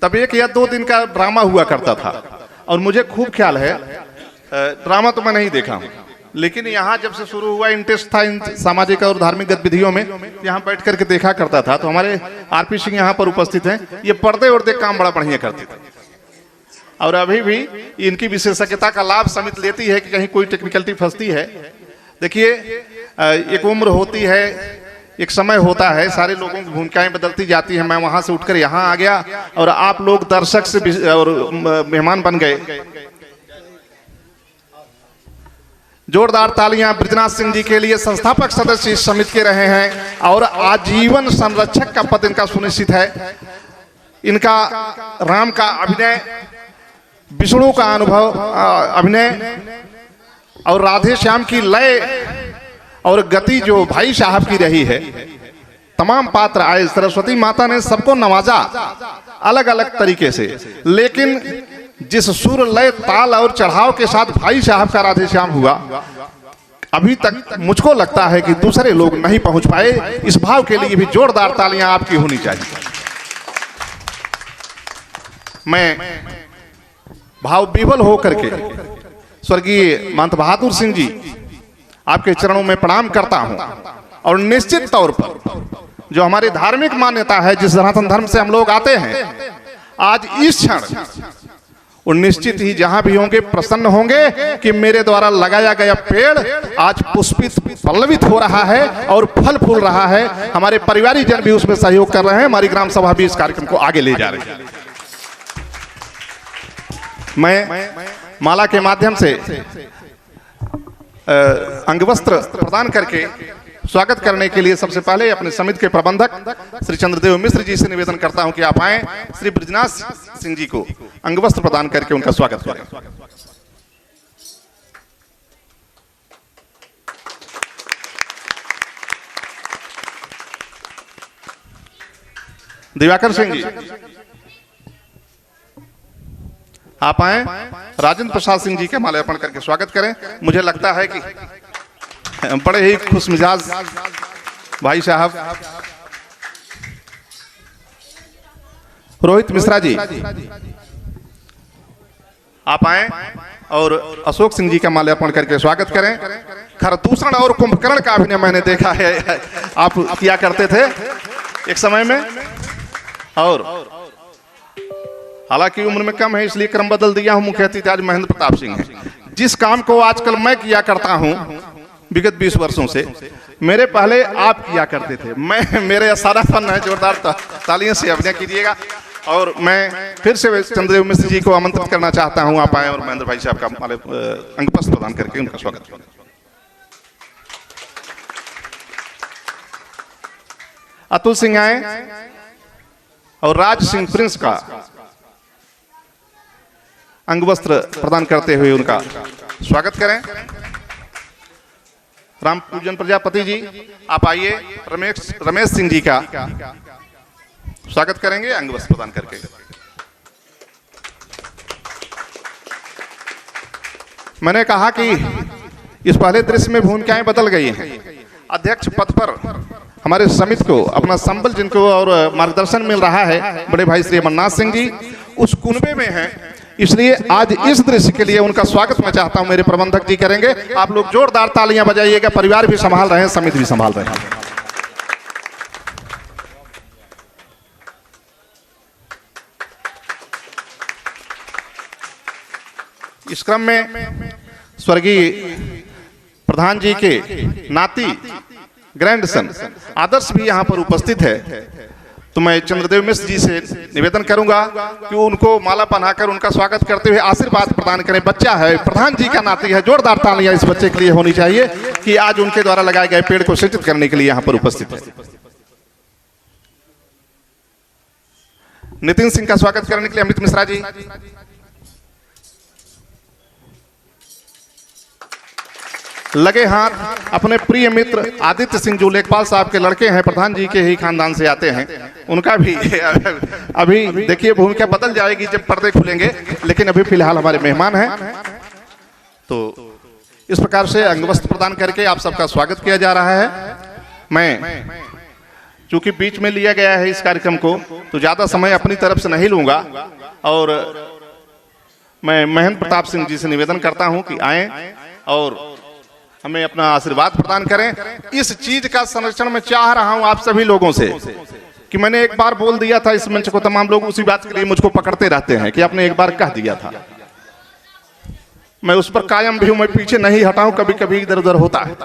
तब 1 या 2 दिन का ड्रामा हुआ करता था और मुझे खूब ख्याल है, ड्रामा तो मैं नहीं देखा हूँ, लेकिन यहाँ जब से शुरू हुआ इंटरेस्ट था इन सामाजिक और धार्मिक गतिविधियों में, यहाँ बैठ करके देखा करता था। तो हमारे आरपी सिंह यहाँ पर उपस्थित हैं, ये पर्दे उर्दे काम बड़ा बढ़िया करते थे और अभी भी इनकी विशेषज्ञता का लाभ समिति लेती है कि कहीं कोई टेक्निकलिटी फंसती है। देखिए, एक उम्र होती है, एक समय होता है, सारे लोगों की भूमिकाएं बदलती जाती हैं। मैं वहां से उठकर यहाँ आ गया और आप लोग दर्शक से और मेहमान बन गए। जोरदार तालियां बृजनाथ सिंह जी के लिए, संस्थापक सदस्य इस समिति के रहे हैं और आजीवन संरक्षक का पद इनका सुनिश्चित है। इनका राम का अभिनय, विष्णु का अनुभव अभिनय और राधे श्याम की लय और गति जो भाई साहब की रही है। तमाम पात्र आए, सरस्वती माता ने सबको नवाजा अलग अलग तरीके से, लेकिन जिस सुर लय ताल और चढ़ाव के साथ भाई साहब का राधे श्याम हुआ, अभी तक मुझको लगता है कि दूसरे लोग नहीं पहुंच पाए। इस भाव के लिए भी जोरदार तालियां आपकी होनी चाहिए। मैं भाव विह्वल होकर के स्वर्गीय महंत बहादुर सिंह जी आपके चरणों में प्रणाम करता हूं और निश्चित तौर पर जो हमारी धार्मिक मान्यता है, जिस सनातन धर्म से हम लोग आते हैं, आज इस क्षण और निश्चित ही जहां भी होंगे प्रसन्न होंगे कि मेरे द्वारा लगाया गया पेड़ आज पुष्पित पल्लवित हो रहा है और फल फूल रहा है। हमारे परिवारी जन भी उसमें सहयोग कर रहे हैं, हमारी ग्राम सभा भी इस कार्यक्रम को आगे ले जा रही है। मैं माला के माध्यम से अंगवस्त्र प्रदान करके स्वागत करने के लिए सबसे पहले अपने समिति के प्रबंधक श्री चंद्रदेव मिश्र जी से निवेदन करता हूं कि आप आए, श्री बृजनाथ सिंह जी को अंगवस्त्र प्रदान करके उनका स्वागत करें। दिवाकर सिंह जी आप आए, राजेंद्र प्रसाद सिंह जी के माल्यार्पण करके स्वागत करें। मुझे लगता है कि बड़े ही खुशमिजाज भाई साहब। रोहित मिश्रा जी आप आए और अशोक सिंह जी का माल्यार्पण करके स्वागत करें। खरदूषण और कुंभकर्ण का अभिनय मैंने देखा है, आप किया करते थे एक समय में, और हालांकि उम्र में कम है इसलिए क्रम बदल दिया हूं। मुख्य अतिथि आज महेंद्र प्रताप सिंह हैं। जिस काम को आजकल मैं किया करता हूं विगत 20 वर्षों से, मेरे पहले आप किया करते थे। मेरे सारा फन है, जोरदार तालियों से अभिनय कीजिएगा। और मैं फिर से चंद्रदेव मिश्र जी को आमंत्रित करना चाहता हूं, आप आए और महेंद्र भाई साहब का अंगपत्र प्रदान करके उनका स्वागत करें। अतुल सिंह आए और राज सिंह प्रिंस का अंगवस्त्र प्रदान करते हुए उनका स्वागत करें। राम पूजन प्रजापति जी आप आइए, रमेश सिंह जी का स्वागत करेंगे अंगवस्त्र प्रदान करके। मैंने कहा कि इस पहले दृश्य में भूमिकाएं बदल गई हैं। अध्यक्ष पद पर हमारे समिति को अपना संबल जिनको और मार्गदर्शन मिल रहा है, बड़े भाई श्री अमरनाथ सिंह जी उस कुनबे में हैं, इसलिए आज इस दृश्य के लिए उनका स्वागत मैं चाहता हूं मेरे प्रबंधक जी करेंगे। आप लोग जोरदार तालियां बजाइएगा। परिवार भी संभाल रहे हैं, समिति भी संभाल रहे हैं। इस क्रम में स्वर्गीय प्रधान जी के नाती ग्रैंडसन आदर्श भी यहां पर उपस्थित है। तो मैं चंद्रदेव मिश्र जी से निवेदन करूंगा कि उनको माला पहनाकर उनका स्वागत करते हुए आशीर्वाद प्रदान करें। बच्चा है, प्रधान जी का नाती है, जोरदार तालियां इस बच्चे के लिए होनी चाहिए कि आज उनके द्वारा लगाए गए पेड़ को सृजित करने के लिए यहां पर उपस्थित है। नितिन सिंह का स्वागत करने के लिए अमित मिश्रा जी, लगे हाथ अपने प्रिय मित्र आदित्य सिंह जो लेखपाल साहब के लड़के हैं, प्रधान जी के ही खानदान से आते हैं, उनका भी अभी देखिए भूमिका बदल जाएगी जब पर्दे खुलेंगे, लेकिन अभी फिलहाल हमारे मेहमान हैं। तो इस प्रकार से अंगवस्त्र प्रदान करके आप सबका स्वागत किया जा रहा है। मैं चूंकि बीच में लिया गया है इस कार्यक्रम को, तो ज्यादा समय अपनी तरफ से नहीं लूंगा और मैं महेंद्र प्रताप सिंह जी से निवेदन करता हूं कि आए और हमें अपना आशीर्वाद प्रदान करें। इस चीज का संरक्षण मैं चाह रहा हूं आप सभी लोगों से कि मैंने एक बार बोल दिया था इस मंच को, तमाम लोग उसी बात के लिए मुझको पकड़ते रहते हैं कि आपने एक बार कह दिया था। मैं उस पर कायम भी हूं, मैं पीछे नहीं हटाऊं, कभी कभी इधर उधर होता है।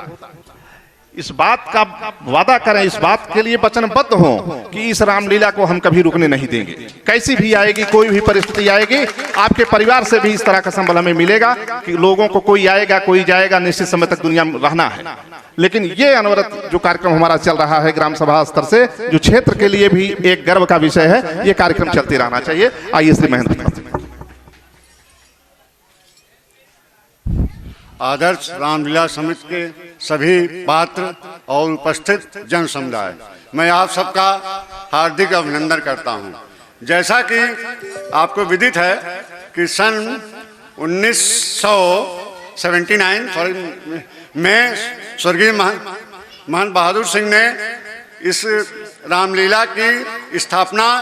इस बात का वादा करें, इस बात के लिए वचनबद्ध हो कि इस रामलीला को हम कभी रुकने नहीं देंगे। कैसी भी आएगी, कोई भी परिस्थिति आएगी, आपके परिवार से भी इस तरह का संबल हमें मिलेगा कि लोगों को कोई आएगा कोई जाएगा, निश्चित समय तक दुनिया में रहना है। लेकिन ये अनवरत जो कार्यक्रम हमारा चल रहा है ग्राम सभा स्तर से, जो क्षेत्र के लिए भी एक गर्व का विषय है, ये कार्यक्रम चलते रहना चाहिए। आइए श्री महेंद्र। आदर्श रामलीला समिति के सभी पात्र और उपस्थित जन समुदाय, मैं आप सबका हार्दिक अभिनंदन करता हूं। जैसा कि आपको विदित है कि सन 1979 में स्वर्गीय महंत बहादुर सिंह ने इस रामलीला की स्थापना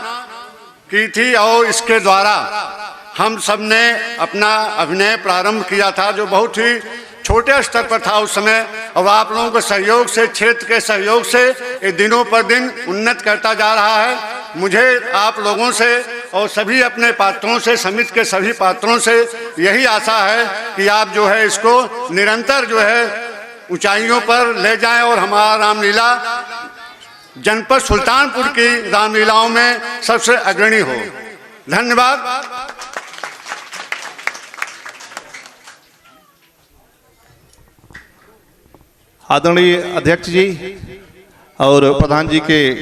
की थी और इसके द्वारा हम सब ने अपना अभिनय प्रारंभ किया था, जो बहुत ही छोटे स्तर पर था उस समय, और आप लोगों के सहयोग से, क्षेत्र के सहयोग से ये दिनों पर दिन उन्नत करता जा रहा है। मुझे आप लोगों से और सभी अपने पात्रों से, समिति के सभी पात्रों से यही आशा है कि आप जो है इसको निरंतर जो है ऊंचाइयों पर ले जाएं और हमारा रामलीला जनपद सुल्तानपुर की रामलीलाओं में सबसे अग्रणी हो। धन्यवाद। आदरणीय अध्यक्ष जी और प्रधान जी के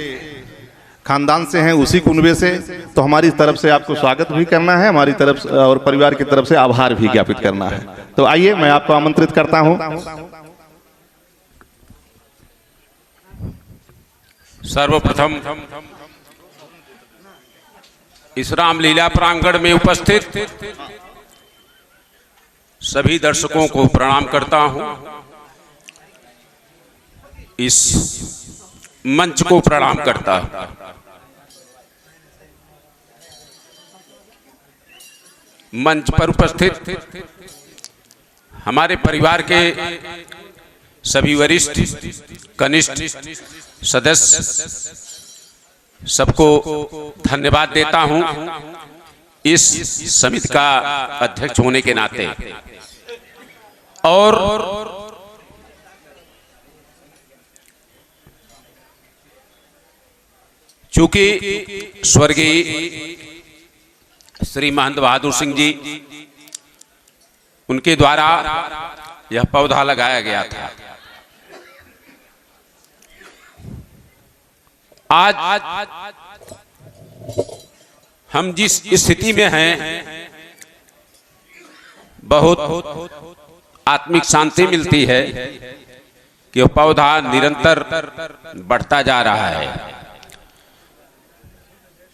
खानदान से हैं, उसी कुनबे से, तो हमारी तरफ से आपको स्वागत भी करना है, हमारी तरफ से और परिवार की तरफ से आभार भी ज्ञापित करना है। तो आइए मैं आपको आमंत्रित करता हूं। सर्वप्रथम इस रामलीला प्रांगण में उपस्थित सभी दर्शकों को प्रणाम करता हूं, इस मंच को प्रणाम करता हूं। मंच पर उपस्थित हमारे परिवार के सभी वरिष्ठ कनिष्ठ सदस्य, सबको धन्यवाद देता हूं इस समिति का अध्यक्ष होने के नाते। और चूंकि स्वर्गीय श्री महंत बहादुर सिंह जी, उनके द्वारा यह पौधा लगाया गया था, आज हम जिस स्थिति में हैं, बहुत आत्मिक शांति मिलती है कि वह पौधा निरंतर बढ़ता जा रहा है।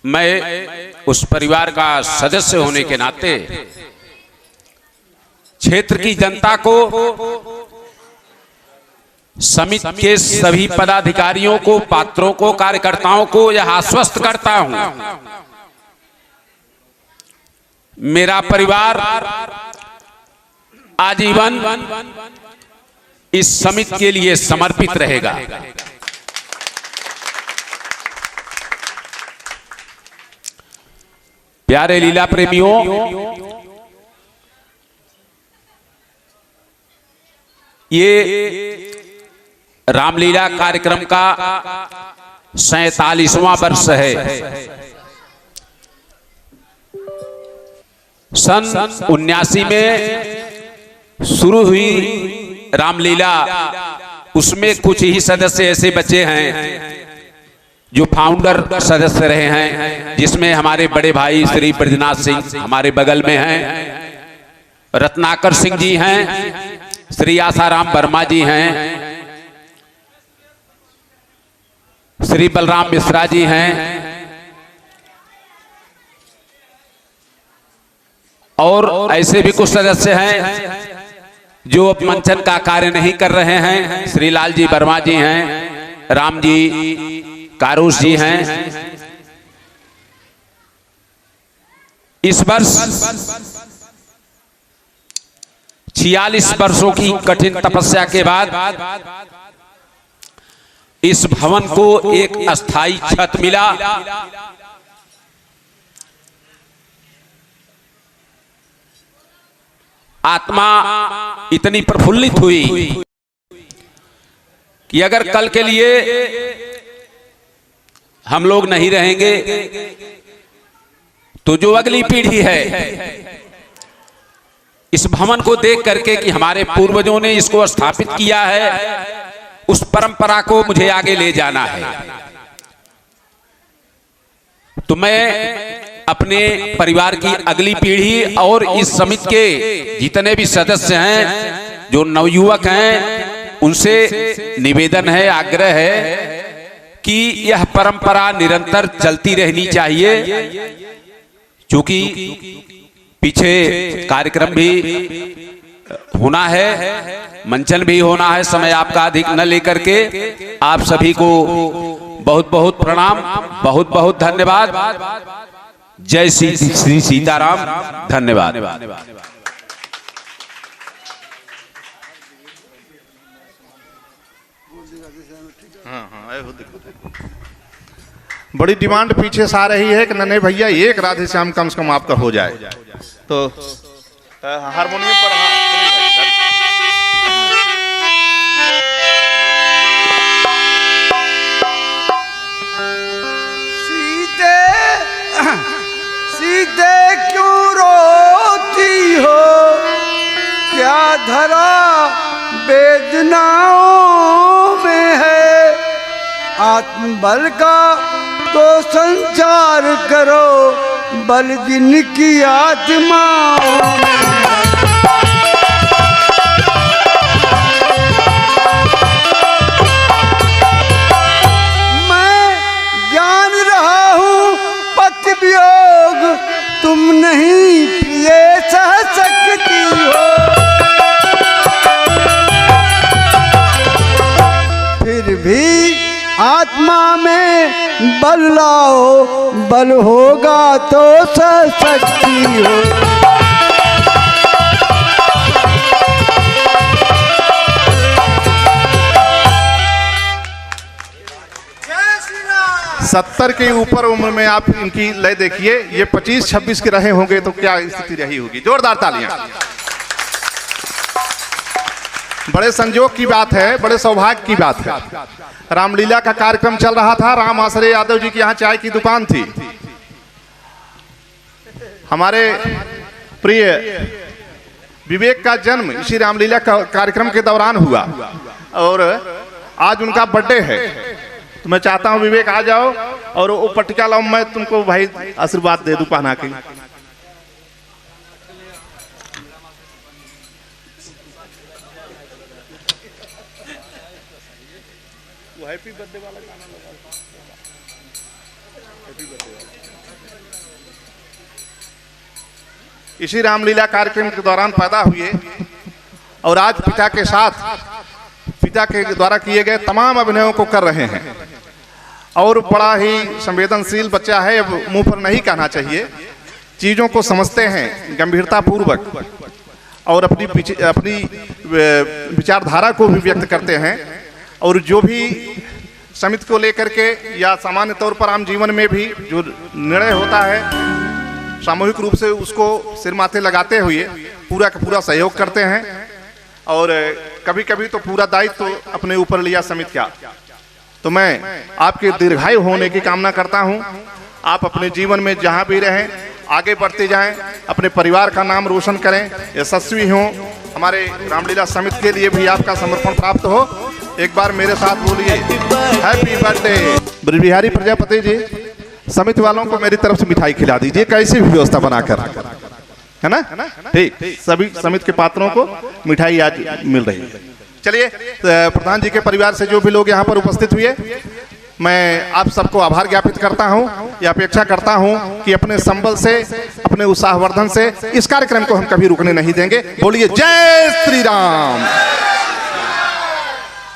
मैं उस परिवार का सदस्य होने के नाते क्षेत्र की जनता को, समिति के सभी पदाधिकारियों को, पात्रों को, कार्यकर्ताओं को यह आश्वस्त करता हूं, मेरा परिवार आजीवन इस समिति के लिए समर्पित रहेगा। प्यारे लीला प्रेमियों, ये रामलीला कार्यक्रम का 47वां वर्ष है। सन 79 में शुरू हुई रामलीला, उसमें कुछ ही सदस्य ऐसे बचे हैं जो फाउंडर सदस्य रहे हैं, जिसमें हमारे बड़े भाई श्री ब्रजनाथ सिंह हमारे बगल में हैं, रत्नाकर सिंह जी हैं, श्री आसाराम वर्मा जी हैं, श्री बलराम मिश्रा जी हैं, और ऐसे भी कुछ सदस्य हैं जो अब मंचन का कार्य नहीं कर रहे हैं। श्री लाल जी वर्मा जी हैं, राम जी कारूस जी हैं। इस वर्ष 46 वर्षों की कठिन तपस्या के बाद इस भवन को एक अस्थाई छत मिला। आत्मा इतनी प्रफुल्लित हुई कि अगर कल के लिए हम लोग नहीं रहेंगे तो जो अगली पीढ़ी है इस भवन को देख करके कि हमारे पूर्वजों ने इसको स्थापित किया है, उस परंपरा को मुझे आगे ले जाना है। तो मैं अपने परिवार की अगली पीढ़ी और इस समिति के जितने भी सदस्य हैं, जो नवयुवक हैं, उनसे निवेदन है, आग्रह है कि यह परंपरा निरंतर चलती रहनी चाहिए। क्योंकि पीछे कार्यक्रम भी होना है, मंचन भी होना है, समय आपका अधिक न लेकर के आप सभी को बहुत बहुत प्रणाम, बहुत बहुत धन्यवाद। जय श्री सीताराम। धन्यवाद। बड़ी डिमांड पीछे से आ रही है कि नन्हे भैया एक राधे श्याम कम से कम आपका हो जाए, तो हारमोनियम पर सीते क्यों रोती हो, क्या धरा वेदनाओं में है। आत्मबल का तो संचार करो, बल जिनकी आत्माओं में है। मैं जान रहा हूँ पति वियोग तुम नहीं प्रिय सह सकती हो, फिर भी आत्मा में बल लाओ, बल होगा तो सह सकती हो। सत्तर के ऊपर उम्र में आप इनकी लय देखिए, ये 25-26 के रहे होंगे तो क्या स्थिति रही होगी। जोरदार तालियां। बड़े संजोग की बात है, बड़े सौभाग्य की बात है। रामलीला का कार्यक्रम चल रहा था, राम आश्रय यादव जी की यहाँ चाय की दुकान थी। हमारे प्रिय विवेक का जन्म इसी रामलीला का कार्यक्रम के दौरान हुआ और आज उनका बर्थडे है। तो मैं चाहता हूं विवेक आ जाओ और वो पटिका लाओ, मैं तुमको भाई आशीर्वाद दे दूं पहना के। वो हैप्पी बर्थडे वाला गाना लगा, हैप्पी बर्थडे वाला। इसी रामलीला कार्यक्रम के दौरान पैदा हुए और आज पिता के साथ, पिता के द्वारा किए गए तमाम अभिनयों को कर रहे हैं और बड़ा ही संवेदनशील बच्चा है। अब मुंह पर नहीं कहना चाहिए, चीज़ों को समझते हैं गंभीरता पूर्वक और अपनी विचारधारा को भी व्यक्त करते हैं। और जो भी समिति को लेकर के या सामान्य तौर पर आम जीवन में भी जो निर्णय होता है, सामूहिक रूप से उसको सिर माथे लगाते हुए पूरा का पूरा सहयोग करते हैं और कभी कभी तो पूरा दायित्व तो अपने ऊपर लिया समिति का। तो मैं आपके दीर्घायु होने की कामना करता हूं। आप अपने जीवन में जहां भी रहें आगे बढ़ते जाएं, अपने परिवार का नाम रोशन करें, यशस्वी हों। हमारे रामलीला समिति के लिए भी आपका समर्पण प्राप्त हो। एक बार मेरे साथ बोलिए हैप्पी बर्थडे। ब्रजबिहारी प्रजापति जी, समिति वालों को मेरी तरफ से मिठाई खिला दीजिए, कैसी भी व्यवस्था बनाकर, है ना? ठीक, सभी समिति के पात्रों को मिठाई आज मिल रही है। चलिए, प्रधान जी के परिवार से जो भी लोग यहाँ पर उपस्थित हुए, मैं आप सबको आभार ज्ञापित करता हूँ। ये अपेक्षा करता हूँ कि अपने संबल से, अपने उत्साहवर्धन से इस कार्यक्रम को हम कभी रुकने नहीं देंगे। बोलिए जय श्री राम।